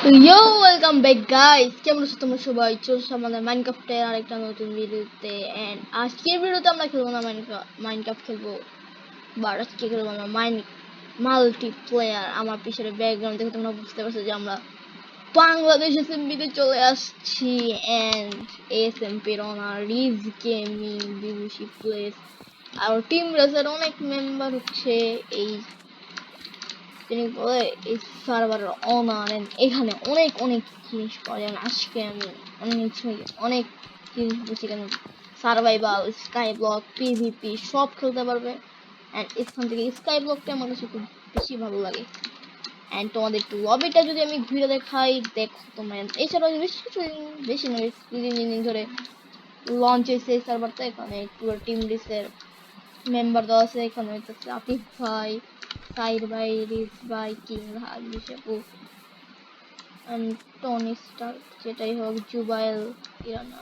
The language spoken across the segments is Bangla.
তো ইয়ো ওয়েলকাম ব্যাক গাইস, কেমন আছো তোমরা সবাই? চলছে আমাদের মাইনক্রাফটের আরেকটা নতুন ভিডিওতে। এন্ড আজকের ভিডিওতে আমরা খেলবো না মাইনক্রাফট খেলবো, বাট আজকে খেলবো আমরা মাল্টিপ্লেয়ার। আমার পিছনে ব্যাকগ্রাউন্ড দেখে তোমরা বুঝতে পারছো যে আমরা বাংলাদেশ এসএমপিতে চলে আসছি। এন্ড এসএমপির ওনার রিজ গেমিং বিভূষি প্লেস আর টিম রেসের অনেক মেম্বার হচ্ছে এই তিনি বলে এই সার্ভারের অনার। এখানে অনেক অনেক জিনিস পাওয়া যায়। আজকে আমি অনেক জিনিস বুঝি, এখানে সার্ভাইভাল, স্কাই ব্লক, পিভিপি সব খেলতে পারবে। অ্যান্ড এখান থেকে স্কাই ব্লকটা আমার কাছে খুব বেশি ভালো লাগে। অ্যান্ড তোমাদের একটু লবিটা যদি আমি ঘুরে দেখাই, দেখো তোমরা। এছাড়াও বেশ কিছু বেশি নয়, 2-3 দিন ধরে লঞ্চ হয়েছে এই সার্ভারটা। এখানে পুরো টিম লিস্টের মেম্বার দেওয়া আছে। এখানে হচ্ছে আতিফ ভাই, সাইড ভাই, রিস ভাই, কিং ভাই, বিশাপু, টনি স্টার্ক, যেটাই হোক, জুবাইল, ইরানা,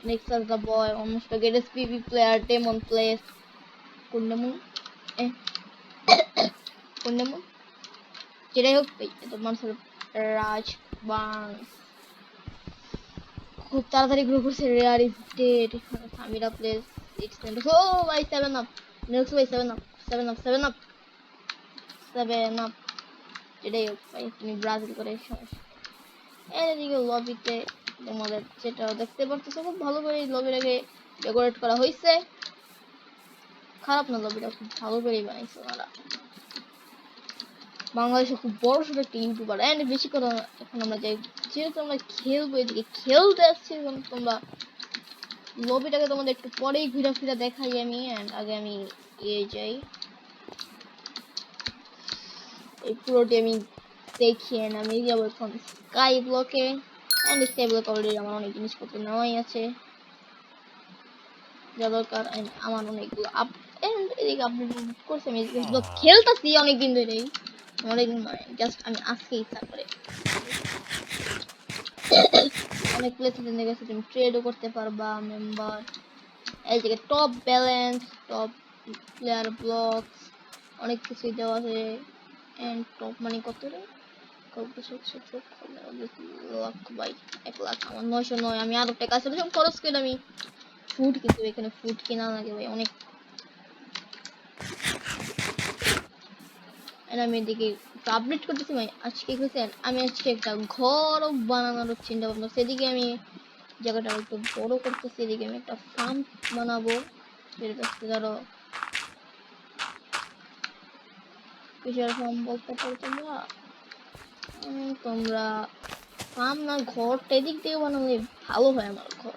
Nexus the boy, almost greatest PV player, demon plays, কুন্ডেমন, কুন্ডেমন, যেটাই হোক, তোমার রাজ বাং খুব তাড়াতাড়ি গ্রো করছে। Rare is dead, Samira plays, ও ভাই 7 আপ, নেক্সট ভাই 7 আপ, 7 আপ, 7 আপ, 7 আপ, যেটাই হোক ভাই, তুমি ব্রাজিল করে সমস্যা। এদিকে লবিতে তোমাদের যেটা দেখতে পারতেছো, খুব ভালো করে এই লবিটাকে ডেকোরেট করা হয়েছে। খারাপ না, লবিটা খুব ভালো করেই বানাইছে ওরা। বাংলাদেশে খুব বড় সড়ো একটা ইউটিউবার। এন্ড বেশি কথা এখন আমরা যাই, যেহেতু আমরা খেলবো, এদিকে খেলতে আসছি। তোমরা লবিটাকে তোমাদের একটু পরেই ঘুরে ফিরে দেখাই আমি। এন্ড আগে আমি যাই, এই পুরোটি আমি দেখিয়ে আমি যাবো এখন স্কাই ব্লকে। এন্ড স্কাই ব্লকে অলরেডি আমার অনেক জিনিসপত্র নেওয়াই আছে যা দরকার। আমার অনেকগুলো এদিকে আপডেট করছি। আমি খেলতেছি অনেকদিন ধরেই, অনেকদিন মানে জাস্ট আমি আজকে ইচ্ছা করে অনেক প্লেসে গেছে। তুমি ট্রেডও করতে পারবা মেম্বার। এই জায়গায় top balance, top player blocks, অনেক কিছুই দেওয়া আছে। এন্ড টপ মানে কত রে, লাখ বাই 1 লাখ, আমার 909। আমি আরো টাকা আছে সব খরচ করে আমি ফুড কিনতে, এখানে ফুড কেনা লাগে ভাই অনেক। আমি এদিকে আপডেট করতেছি ভাই। আজকে বুঝছেন, আমি আজকে একটা ঘর বানানোর চিন্তা ভাবনা। সেদিকে আমি জায়গাটা একটু বড় করতেছি। এদিকে আমি একটা ফার্ম বানাবো। ধরো কিসের ফার্ম বলতে পারো তোমরা? তোমরা ফার্ম না, ঘরটা এদিক দিয়ে বানালে ভালো হয় আমার ঘর।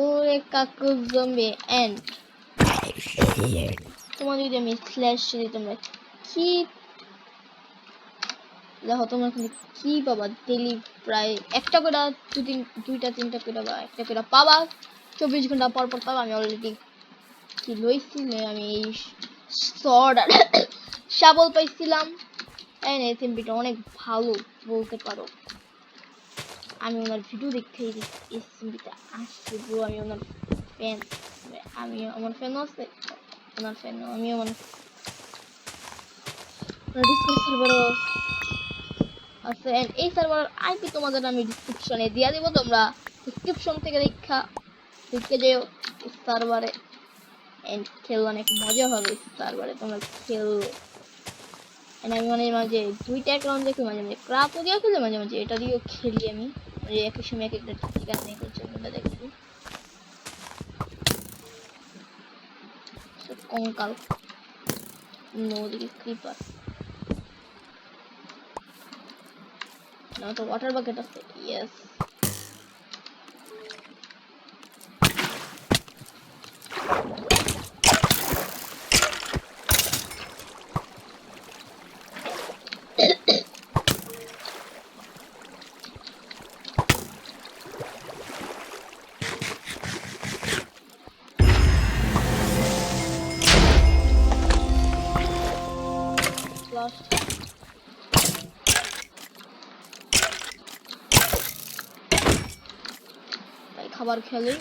ওরে কাকু জম্বি এন্ড তোমার যদি আমি স্ল্যাশ দিই, তোমরা কি দেখো, তোমরা কি পাবা? ডেলি প্রায় একটা করে, দুইটা তিনটা করে বা একটা করে পাবা। 24 ঘন্টা পর পর পাবা। আমি অলরেডি কি লইছি, আমি এই সর্ড আর শাবল পাইছিলাম। এসএমপিটা অনেক ভালো বলতে পারো। আমি ওনার ভিডিও দেখতেই এসএমপিটা আসছে ব্রো। আমি ওনার ফ্যান, আমি আমার ফ্যানও আছে, ওনার ফ্যান আমিও। মানে ডিসকর্ড সার্ভারও আছে। এন্ড এই সার্ভারের আইপি তোমাদের আমি ডেসক্রিপশনে দিয়ে দিব, তোমরা ডেসক্রিপশন থেকে দেখে যেও সার্ভারে। এন্ড খেললে অনেক মজা হবে সার্ভারে, তোমরা খেলো। এন্ড আমি মাঝে মাঝে দুইটা অ্যাকাউন্ট দেখি, মাঝে মাঝে ক্রাপও দিয়ে খেলি, মাঝে মাঝে এটা দিয়েও খেলি আমি। একই সময় এক একটা ঠিকানা নেই করছে, তোমরা দেখবো কঙ্কাল নদী ক্রিপার না, তো ওয়াটার বাকেট আছে। ইয়েস, তাই খাবার খেলে।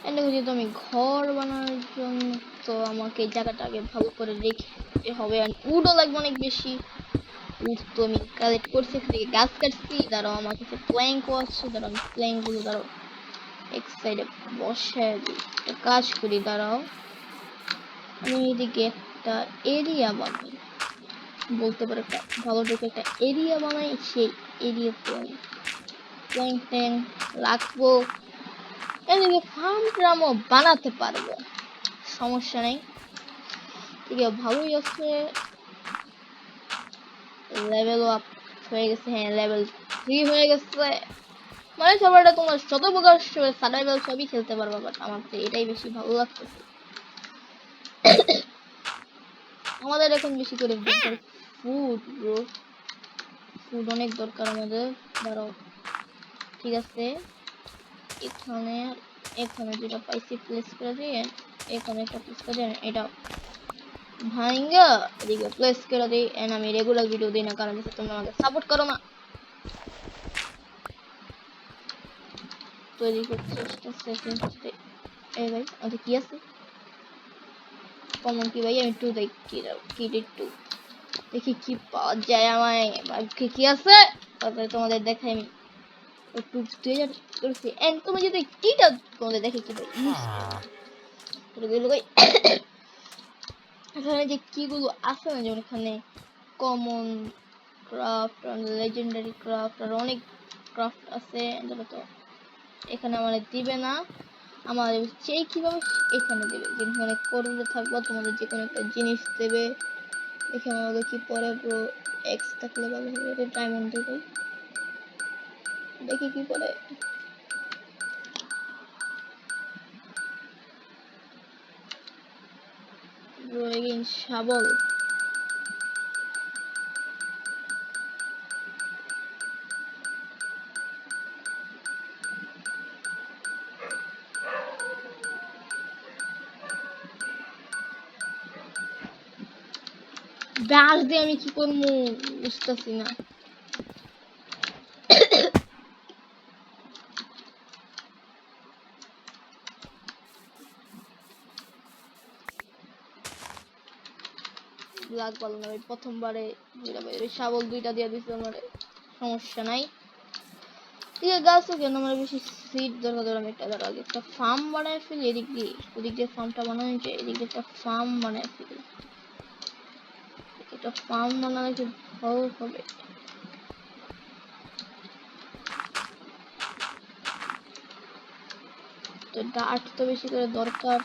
এন্ড যেহেতু আমি ঘর বানানোর জন্য, তো আমাকে জায়গাটা আগে ভালো করে রেখে হবে। আর উডও লাগবে অনেক বেশি। তো আমি কালেক্ট করছি, এখান থেকে গাছ কাটছি। দাঁড়াও, আমার কাছে প্ল্যাঙ্কও আছে, দাঁড়াও আমি প্ল্যাঙ্কগুলো দাঁড়াও এক সাইডে বসে দিই। একটা কাজ করি, দাঁড়াও আমি এদিকে একটা এরিয়া বানাই, বলতে পারো একটা ভালো দেখে একটা এরিয়া বানাই। সেই এরিয়াতে আমি প্ল্যাঙ্ক ট্যাঙ্ক রাখবো, এদিকে ফার্ম ট্রামও বানাতে পারবো, সমস্যা নেই। ঠিক আছে, ভালোই আছে। লেভেল আপ হয়ে গেছে, হ্যাঁ লেভেল 3 হয়ে গেছে। মানে সবাইটা তোমার শত প্রকার সার্ভাইভাল সবই খেলতে পারবা, বাট আমার তো এটাই বেশি ভালো লাগতেছে। আমাদের এখন বেশি করে দরকার ফুড ব্রো, ফুড অনেক দরকার আমাদের। ধরো ঠিক আছে, এখানে এখানে যেটা পাইছি প্লেস করে দিই, এখানে একটা প্লেস করে দিই, এটা ভাঙ্গা এদিকে প্লেস করে দিই। এন্ড আমি রেগুলার ভিডিও দিই না, কারণ তোমরা আমাকে সাপোর্ট করো না। তৈরি করছি এই ভাই আচ্ছা কি আছে কমন কি ভাই, আমি টু দেখি, টু দেখি কি পাওয়া যায়। আমায় কি কি আছে তারপরে তোমাদের দেখাই। আমি টু 2000 করছি, এন্ড তুমি যদি কিটা তোমাদের দেখে কি ভাই এখানে যে কিগুলো আছে না, যেমন এখানে কমন ক্রাফট আর লেজেন্ডারি ক্রাফট আর অনেক ক্রাফট আছে। তো এখানে আমাদের দিবে না, আমাদের সেই কিভাবে এখানে দেবে, যেখানে করলে থাকবো তোমাদের যে কোনো একটা জিনিস দেবে। এখানে আমাদের কি পরে ব্রো এক্স থাকলে ভালো হবে, ডায়মন্ড দেবে, দেখি কি পরে। ব্রো এগেইন শাবল, ব্রাশ দিয়ে আমি কি করবো বুঝতেছি না। ব্ল্যাক ভালো না ভাই, প্রথমবারে শাবল দুইটা দিয়ে দিচ্ছে আমার, সমস্যা নাই। ঠিক আছে গাছ কেন আমার বেশি সিট দরকার, আমি একটা আগে একটা ফার্ম বানায় ফেলি। এদিক দিয়ে ওদিক দিয়ে ফার্মটা বানানো যায়, এদিক দিয়ে একটা ফার্ম বানায় ফেলি। একটা ফার্ম বানালে খুব ভালো হবে। তো ডার্ট তো বেশি করে দরকার।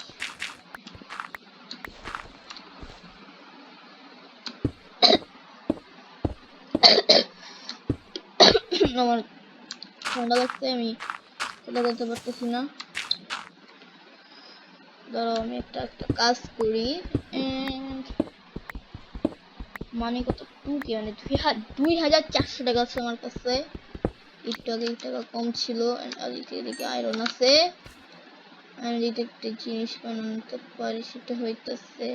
আমার ঠান্ডা লাগছে, আমি কথা বলতে পারতেছি না। ধরো আমি একটা একটা কাজ করি, মানে কত টু কে মানে 2400 টাকা আছে আমার কাছে। একটু আগে টাকা কম ছিল। এদিকে আয়রন আছে, আমি যদি একটা জিনিস বানাতে পারি সেটা হইতেছে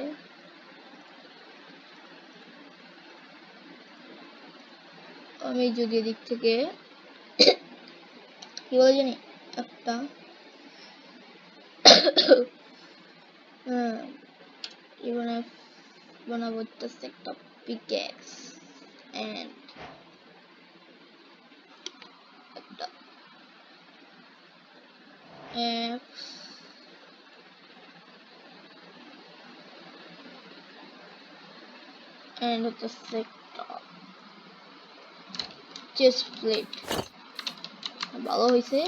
আমি যদি এদিক থেকে কি বলে জানি একটা বানাবো হইতেছে একটা পিকেক্স এন্ড একটা এন্ড হইতেছে একটা চেস্ট প্লেট। ভালো হয়েছে,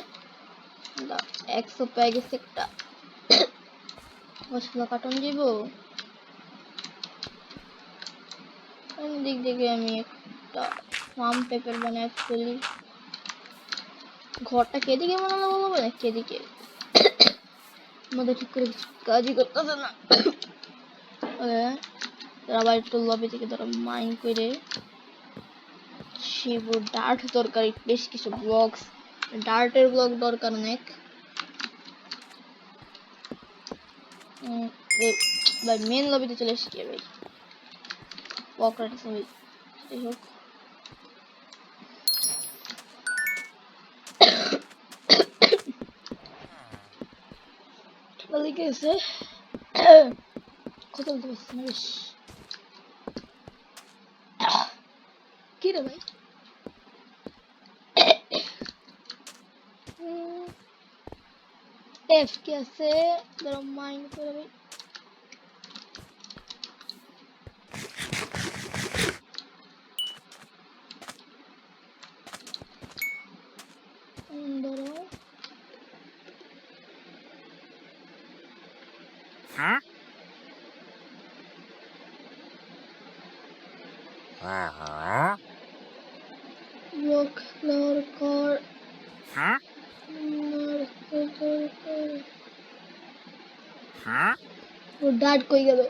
একশো পেয়ে গেছে একটা মশলা কাটন দিব। দিক থেকে আমি একটা ফার্ম টাইপের বানায় ফেলি। ঘরটা কেদিকে বানানো বলবো না, কেদিকে আমাদের ঠিক করে কাজই করতেছে না। আবার একটু লবি থেকে ধরো মাইন করে শিবু ডার্ট দরকার, বেশ কিছু ব্লকস, ডার্টের ব্লক দরকার অনেক। ভাই মেন লবিতে চলে এসেছি ভাই, ওয়াকরাট ভাই যাই হোক। লেগে গেছে, কথা বলতে পারছি না বেশ। কি রে ভাই এফ কি আছে ধরো মাইন্ড করে ভাই ধরো ব্লক ফ্লোর কর ও ডাট কই গেল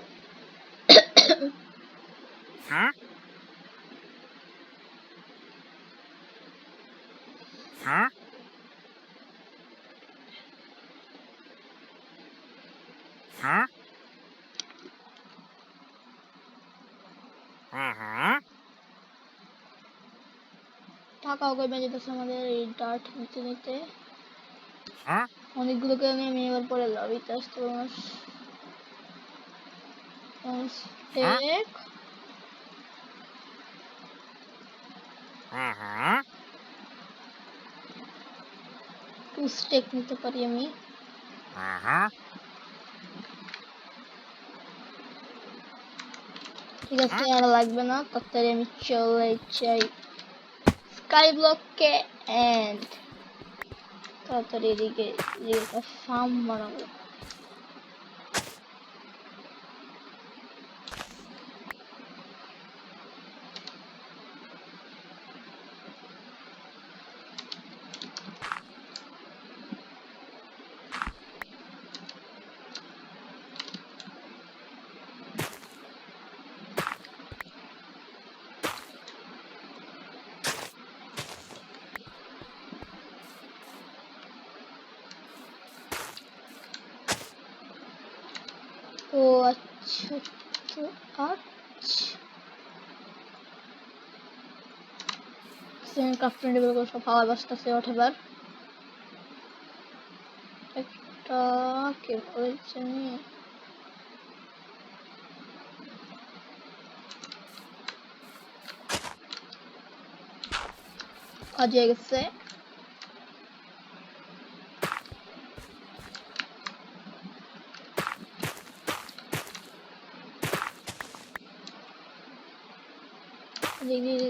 টাকাও কমে যেতেছে আমাদের এই ডার্ট নিতে নিতে অনেকগুলোকে আমি এবার পরে লবিতে আসতে স্টেক টু স্টেক নিতে পারি আমি ঠিক আছে আর লাগবে না তাড়াতাড়ি আমি চলে যাই স্কাই ব্লককে এন্ড তাড়াতাড়ি এদিকে একটা ফার্ম বানাবো ও আচ্ছা তো ক্রাফটিং টেবিল করে সব পাওয়ার বসতেছে ওঠেবার একটা কে করেছে কাজ হয়ে গেছে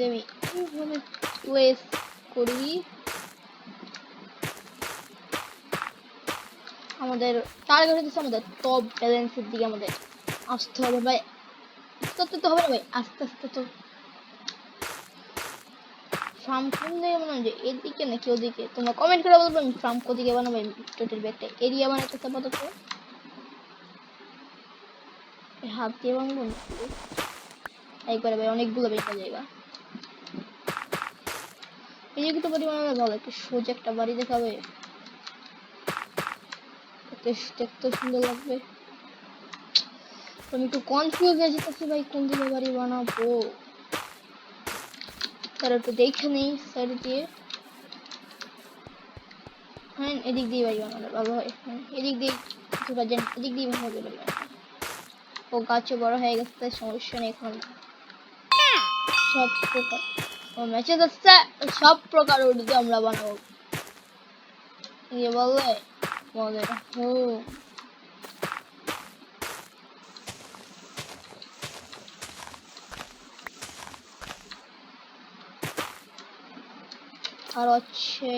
আমি প্লেস করি আমাদের টার্গেট হচ্ছে আমাদের টপ ব্যালেন্সের দিকে আমাদের আসতে হবে ভাই আস্তে তো হবে না ভাই আস্তে আস্তে তো ফার্ম কোন দিকে বানাবো যে এদিকে নাকি ওদিকে তোমরা কমেন্ট করে বলবে আমি ফার্ম কোদিকে বানাবো টোটাল একটা এরিয়া বানাতে আপাতত হাত দিয়ে বানাবো তাই করে ভাই অনেকগুলো বেশি জায়গা এই যে তো বাড়ি বানালে ভালো একটা সোজা একটা বাড়ি দেখাবে দেখতে সুন্দর লাগবে আমি একটু কনফিউজ হয়ে যেতেছি ভাই কোন দিকে বাড়ি বানাবো তার একটু দেখে নেই সাইড দিয়ে হ্যাঁ এদিক দিয়ে বাড়ি বানালে ভালো হয় এদিক দিয়ে এদিক দিয়ে ভালো বাড়ি বানাবে ও গাছও বড় হয়ে গেছে সমস্যা নেই এখন সব প্রকার ও মেসেজ আসছে সব প্রকার উর্দু আমরা বানাবো ये বললে বলে ও আর হচ্ছে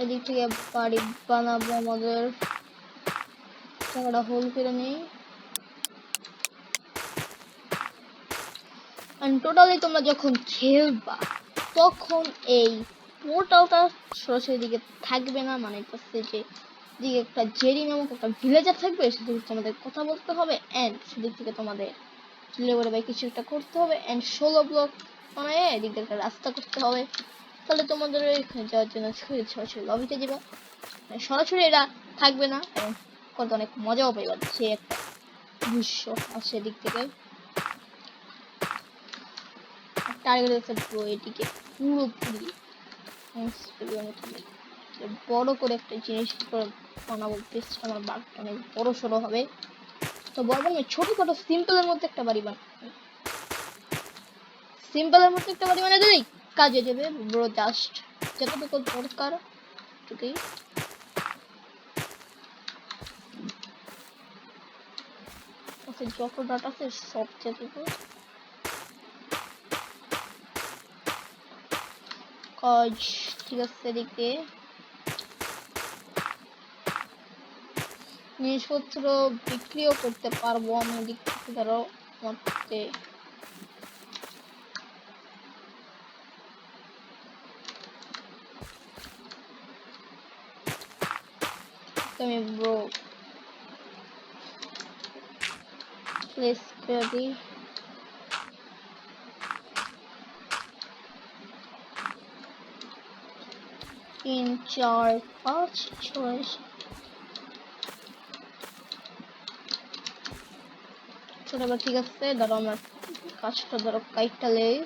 এদিক থেকে বাড়ি বানাবো আমাদের জায়গাটা হোল করে নেই টোটালি তোমরা যখন খেলবা তখন এই পোর্টালটা সরাসরি দিকে থাকবে না মানে হচ্ছে যে দিকে একটা জেরি নামক একটা ভিলেজার থাকবে সেদিক থেকে তোমাদের কথা বলতে হবে এন্ড সেদিক থেকে তোমাদের লেবারে বাই কিছু একটা করতে হবে এন্ড 16 ব্লক বানায় এদিক দিয়ে একটা রাস্তা করতে হবে তাহলে তোমাদের এখানে যাওয়ার জন্য সরাসরি লবিতে যাবে সরাসরি এরা থাকবে না এবং করতে অনেক মজাও পাইবা সে একটা দৃশ্য আসে দিক থেকে টার্গেট আছে পুরো এটিকে পুরোপুরি বড় করে একটা জিনিস বানাবো বেশ আমার বাঘটা অনেক বড় সড়ো হবে তো বলবেন আমি ছোটখাটো সিম্পলের মধ্যে একটা বাড়ি বানাই, সিম্পলের মধ্যে একটা বাড়ি বানাই দিলেই কাজে দেবে ব্রো। জাস্ট যতটুকু দরকার টুকুই। যত ডাটা আছে সব যেটুকু কাজ ঠিক আছে। এদিকে জিনিসপত্র বিক্রিও করতে পারবো আমি এদিক থেকে। ধরো মধ্যে আমি ব্রো প্লেস করে দিই। তিন চার পাঁচ ছয় ছোটবার ঠিক আছে। ধরো আমার কাজটা ধরো কাইটটা লেই।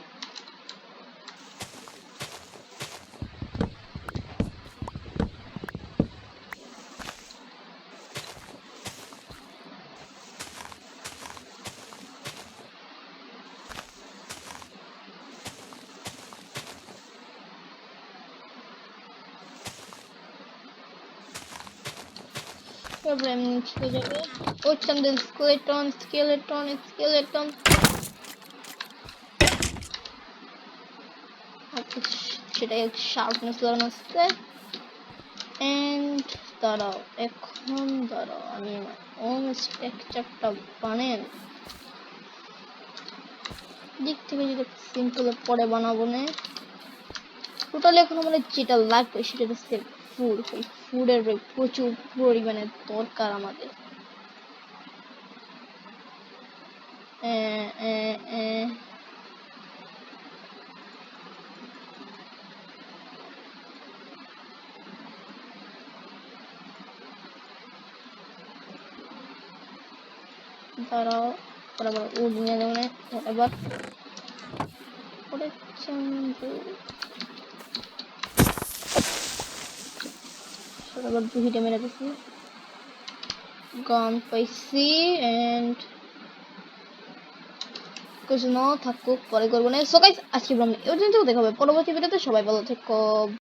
প্রবলেম ছিল যাবে ও চন্দ্র স্কেলেটন স্কেলেটন স্কেলেটন সেটাই শার্পনেস লাগানো আসছে। এন্ড দাঁড়াও এখন দাঁড়াও আমি হোম স্ট্রাকচারটা বানাই দিক থেকে যেটা সিম্পল পরে বানাবো না। টোটালি এখন আমাদের যেটা লাগবে সেটা হচ্ছে ফুড। ওই ফুডের প্রচুর পরিমাণে দরকার আমাদের। দাঁড়াও বরাবর উড নিয়ে দেবো না এবার আবার দুহিটা মেরে দিচ্ছি। গান পাইছি এন্ড কিছু না থাকুক পরে করবো না। সো গাইস আজকে আমরা এই পর্যন্ত দেখা হবে পরবর্তী ভিডিওতে। সবাই ভালো থেকো।